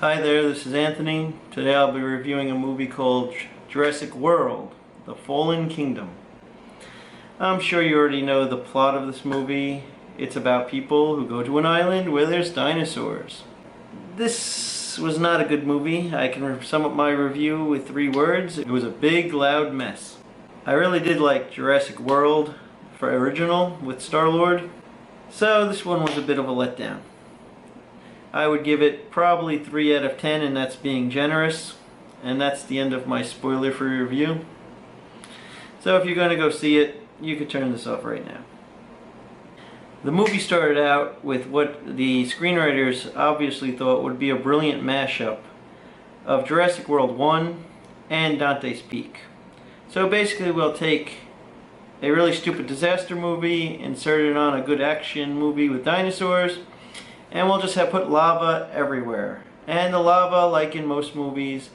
Hi there, this is Anthony. Today I'll be reviewing a movie called Jurassic World: The Fallen Kingdom. I'm sure you already know the plot of this movie. It's about people who go to an island where there's dinosaurs. This was not a good movie. I can sum up my review with 3 words. It was a big, loud mess. I really did like Jurassic World for original with Star-Lord, so this one was a bit of a letdown. I would give it probably 3 out of 10, and that's being generous. And that's the end of my spoiler-free review. So if you're going to go see it, you could turn this off right now. The movie started out with what the screenwriters obviously thought would be a brilliant mashup of Jurassic World 1 and Dante's Peak. So basically we'll take a really stupid disaster movie, insert it on a good action movie with dinosaurs, and we'll just have put lava everywhere. And the lava, like in most movies,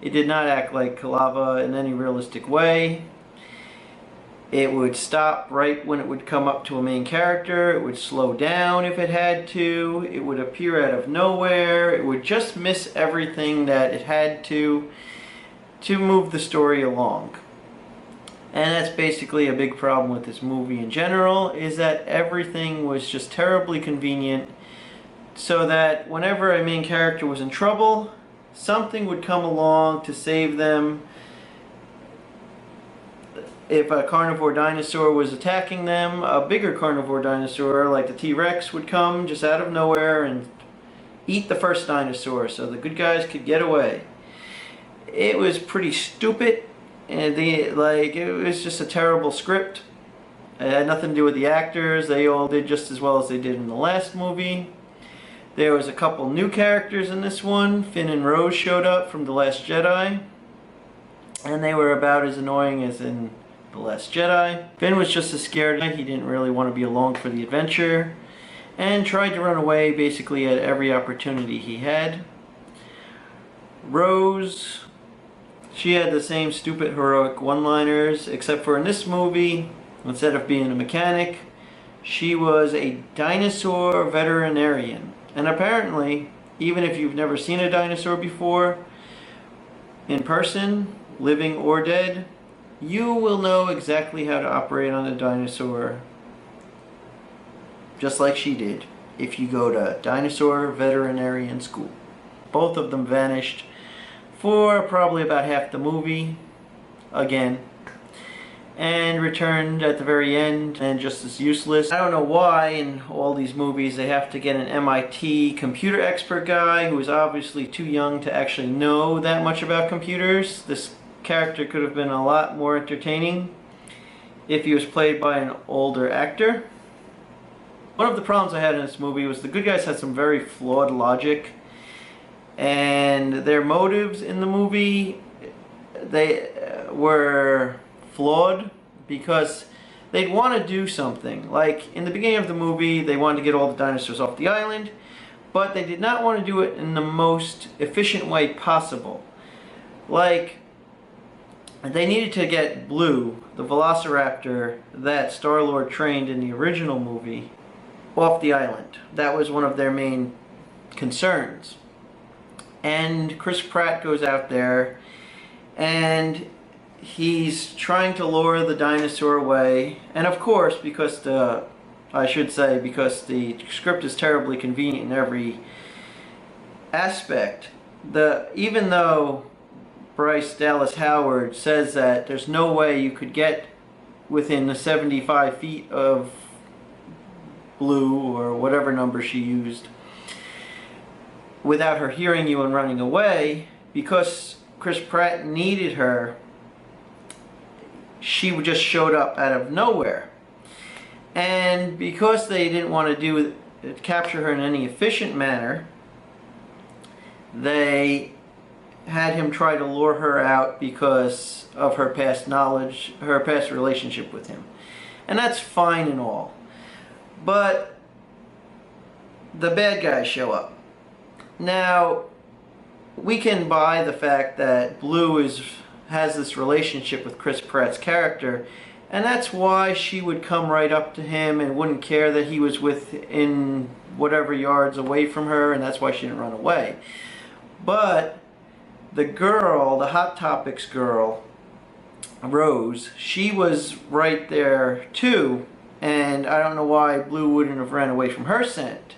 it did not act like lava in any realistic way. It would stop right when it would come up to a main character. It would slow down if it had to. It would appear out of nowhere. It would just miss everything that it had to move the story along. And that's basically a big problem with this movie in general, is that everything was just terribly convenient, so that whenever a main character was in trouble, something would come along to save them. If a carnivore dinosaur was attacking them, a bigger carnivore dinosaur like the T-Rex would come just out of nowhere and eat the first dinosaur so the good guys could get away. It was pretty stupid, and it was just a terrible script. It had nothing to do with the actors. They all did just as well as they did in the last movie. There was a couple new characters in this one. Finn and Rose showed up from The Last Jedi, and they were about as annoying as in The Last Jedi. Finn was just as scared. He didn't really want to be along for the adventure, and tried to run away basically at every opportunity he had. Rose, she had the same stupid heroic one-liners, except for in this movie, instead of being a mechanic, she was a dinosaur veterinarian. And apparently, even if you've never seen a dinosaur before, in person, living or dead, you will know exactly how to operate on a dinosaur, just like she did, if you go to dinosaur veterinarian school. Both of them vanished for probably about half the movie, again, and returned at the very end, and just as useless. I don't know why in all these movies they have to get an MIT computer expert guy who is obviously too young to actually know that much about computers. This character could have been a lot more entertaining if he was played by an older actor. One of the problems I had in this movie was the good guys had some very flawed logic, and their motives in the movie, they were flawed because they'd want to do something. Like in the beginning of the movie, they wanted to get all the dinosaurs off the island, but they did not want to do it in the most efficient way possible. Like, they needed to get Blue, the velociraptor that Star-Lord trained in the original movie, off the island. That was one of their main concerns. And Chris Pratt goes out there and he's trying to lure the dinosaur away, and of course, because the script is terribly convenient in every aspect, even though Bryce Dallas Howard says that there's no way you could get within the 75 feet of Blue, or whatever number she used, without her hearing you and running away, because Chris Pratt needed her, she just showed up out of nowhere. And because they didn't want to capture her in any efficient manner, they had him try to lure her out because of her past knowledge, her past relationship with him. And that's fine and all. But the bad guys show up. Now, we can buy the fact that Blue has this relationship with Chris Pratt's character, and that's why she would come right up to him and wouldn't care that he was within whatever yards away from her, and that's why she didn't run away. But the girl, the Hot Topics girl, Rose, she was right there too, and I don't know why Blue wouldn't have ran away from her scent.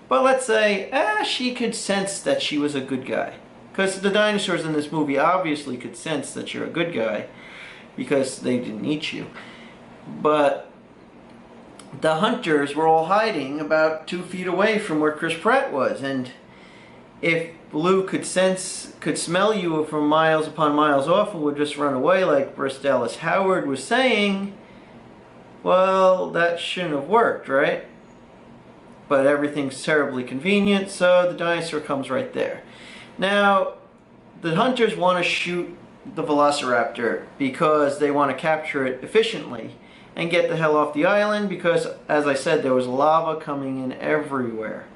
But let's say, she could sense that she was a good guy. Because the dinosaurs in this movie obviously could sense that you're a good guy, because they didn't eat you. But the hunters were all hiding about 2 feet away from where Chris Pratt was, and if Blue could smell you from miles upon miles off and would just run away like Bryce Dallas Howard was saying, well, that shouldn't have worked, right? But everything's terribly convenient, so the dinosaur comes right there. Now, the hunters want to shoot the velociraptor because they want to capture it efficiently and get the hell off the island because, as I said, there was lava coming in everywhere.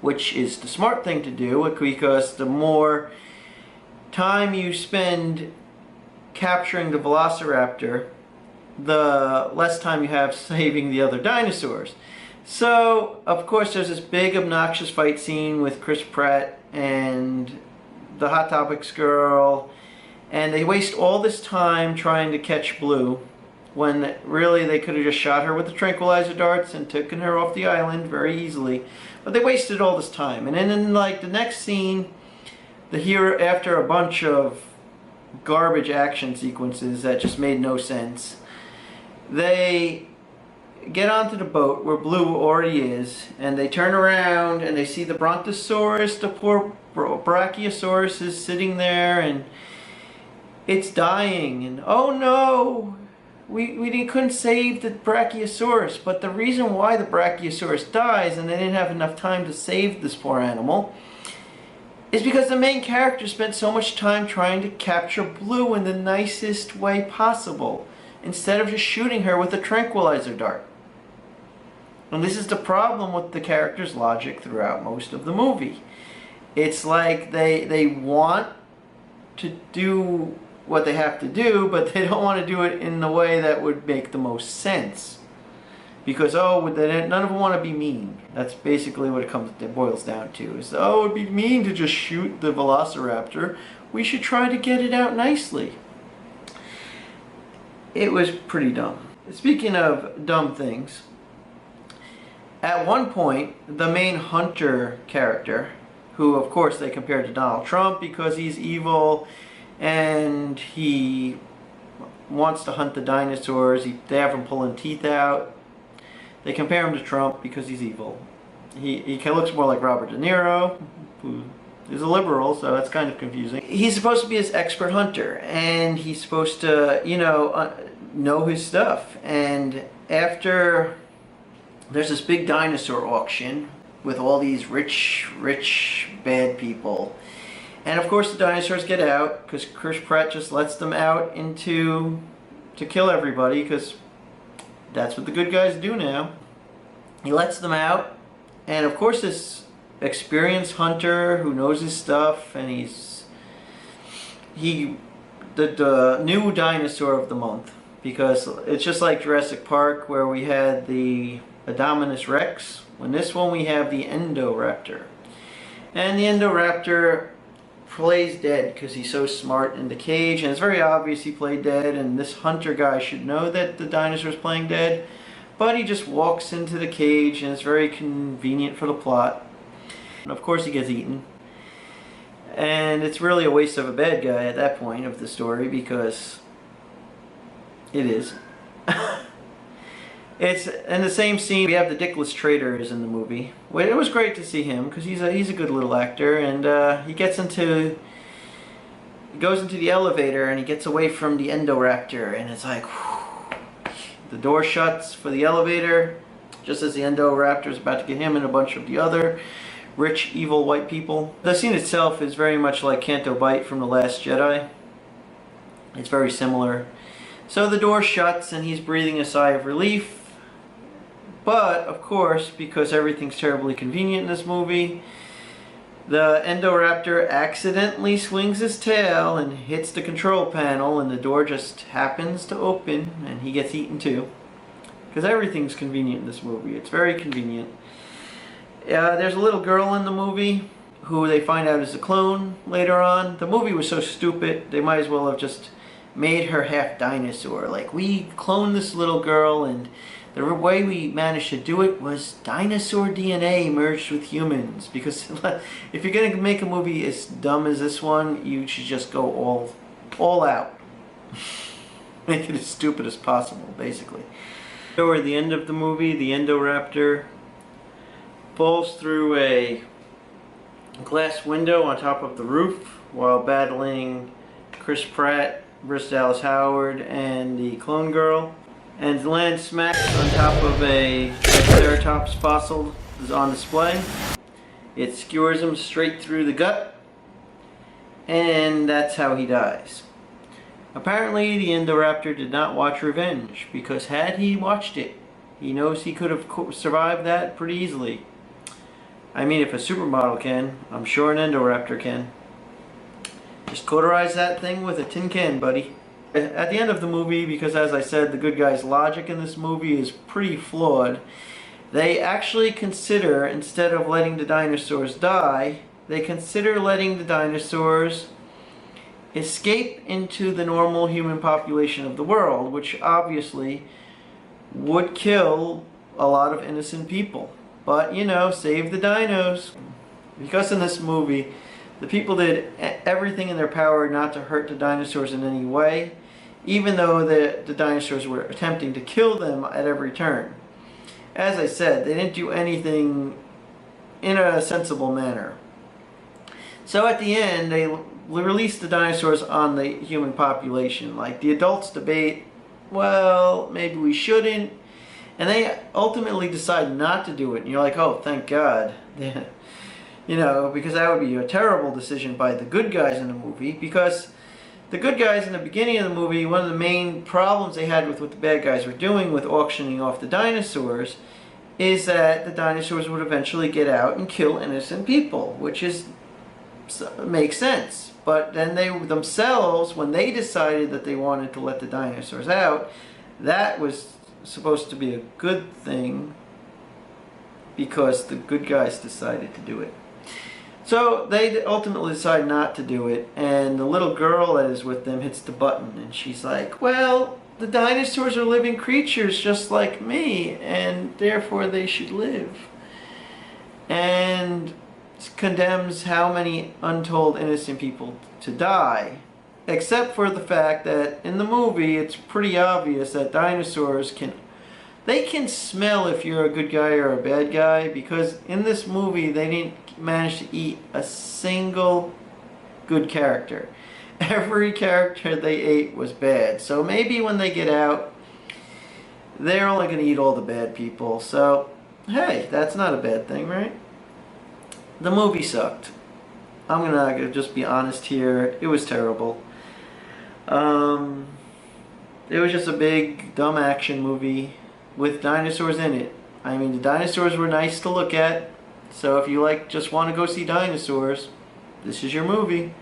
Which is the smart thing to do, because the more time you spend capturing the velociraptor, the less time you have saving the other dinosaurs. So, of course, there's this big obnoxious fight scene with Chris Pratt and the Hot Topics girl, and they waste all this time trying to catch Blue, when really they could have just shot her with the tranquilizer darts and taken her off the island very easily. But they wasted all this time. And then in like the next scene, the hero, after a bunch of garbage action sequences that just made no sense, they get onto the boat where Blue already is, and they turn around and they see the Brontosaurus, the poor Brachiosaurus is sitting there and it's dying, and oh no, we couldn't save the Brachiosaurus. But the reason why the Brachiosaurus dies and they didn't have enough time to save this poor animal is because the main character spent so much time trying to capture Blue in the nicest way possible, instead of just shooting her with a tranquilizer dart. And this is the problem with the character's logic throughout most of the movie. It's like they want to do what they have to do, but they don't want to do it in the way that would make the most sense. Because, none of them want to be mean. That's basically what it boils down to. Is, it'd be mean to just shoot the velociraptor. We should try to get it out nicely. It was pretty dumb. Speaking of dumb things, at one point, the main hunter character, who of course they compared to Donald Trump because he's evil and he wants to hunt the dinosaurs, they have him pulling teeth out. They compare him to Trump because he's evil. He looks more like Robert De Niro, who is a liberal, so that's kind of confusing. He's supposed to be his expert hunter, and he's supposed to, know his stuff. And after there's this big dinosaur auction with all these rich, bad people. And of course the dinosaurs get out, because Chris Pratt just lets them out to kill everybody, because that's what the good guys do now. He lets them out, and of course this experienced hunter who knows his stuff, and the new dinosaur of the month, because it's just like Jurassic Park where we had the Indominus Rex. In this one we have the Endoraptor. And the Endoraptor plays dead because he's so smart in the cage, and it's very obvious he played dead, and this hunter guy should know that the dinosaur's playing dead, but he just walks into the cage, and it's very convenient for the plot. And of course he gets eaten. And it's really a waste of a bad guy at that point of the story, because it is. It's in the same scene we have the Dickless Trader is in the movie. Well, it was great to see him because he's a good little actor, and he goes into the elevator and he gets away from the Endoraptor, and it's like whew, the door shuts for the elevator just as the Endoraptor is about to get him and a bunch of the other rich evil white people. The scene itself is very much like Canto Bight from The Last Jedi. It's very similar. So the door shuts and he's breathing a sigh of relief. But, of course, because everything's terribly convenient in this movie, the Endoraptor accidentally swings his tail and hits the control panel, and the door just happens to open, and he gets eaten too. Because everything's convenient in this movie. It's very convenient. There's a little girl in the movie who they find out is a clone later on. The movie was so stupid, they might as well have just made her half dinosaur. Like, we cloned this little girl, and the way we managed to do it was dinosaur DNA merged with humans. Because if you're going to make a movie as dumb as this one, you should just go all out. Make it as stupid as possible, basically. Toward the end of the movie, the Indoraptor falls through a glass window on top of the roof while battling Chris Pratt, Bryce Dallas Howard, and the clone girl, and lands smack on top of a Triceratops fossil that's on display. It skewers him straight through the gut, and that's how he dies. Apparently, the Indoraptor did not watch Revenge, because had he watched it, he knows he could have survived that pretty easily. I mean, if a supermodel can, I'm sure an Indoraptor can. Just cauterize that thing with a tin can, buddy. At the end of the movie, because as I said, the good guy's logic in this movie is pretty flawed, they actually consider, instead of letting the dinosaurs die, they consider letting the dinosaurs escape into the normal human population of the world, which obviously would kill a lot of innocent people. But, you know, save the dinos. Because in this movie, the people did everything in their power not to hurt the dinosaurs in any way, even though the dinosaurs were attempting to kill them at every turn. As I said, they didn't do anything in a sensible manner. So at the end, they released the dinosaurs on the human population. Like, the adults debate, well, maybe we shouldn't. And they ultimately decide not to do it. And you're like, oh, thank God. You know, because that would be a terrible decision by the good guys in the movie. Because the good guys in the beginning of the movie, one of the main problems they had with what the bad guys were doing with auctioning off the dinosaurs is that the dinosaurs would eventually get out and kill innocent people, which makes sense. But then they themselves, when they decided that they wanted to let the dinosaurs out, that was supposed to be a good thing because the good guys decided to do it. So they ultimately decide not to do it, and the little girl that is with them hits the button, and she's like, well, the dinosaurs are living creatures just like me, and therefore they should live. And condemns how many untold innocent people to die. Except for the fact that in the movie it's pretty obvious that dinosaurs can smell if you're a good guy or a bad guy, because in this movie they didn't manage to eat a single good character. Every character they ate was bad. So maybe when they get out, they're only going to eat all the bad people. So, hey, that's not a bad thing, right? The movie sucked. I'm gonna just be honest here. It was terrible. It was just a big, dumb action movie with dinosaurs in it. I mean, the dinosaurs were nice to look at. So if you just want to go see dinosaurs, this is your movie.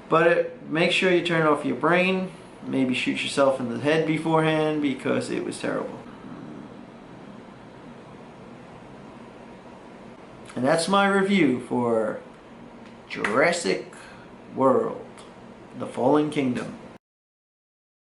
But make sure you turn off your brain. Maybe shoot yourself in the head beforehand, because it was terrible. And that's my review for Jurassic World, The Fallen Kingdom.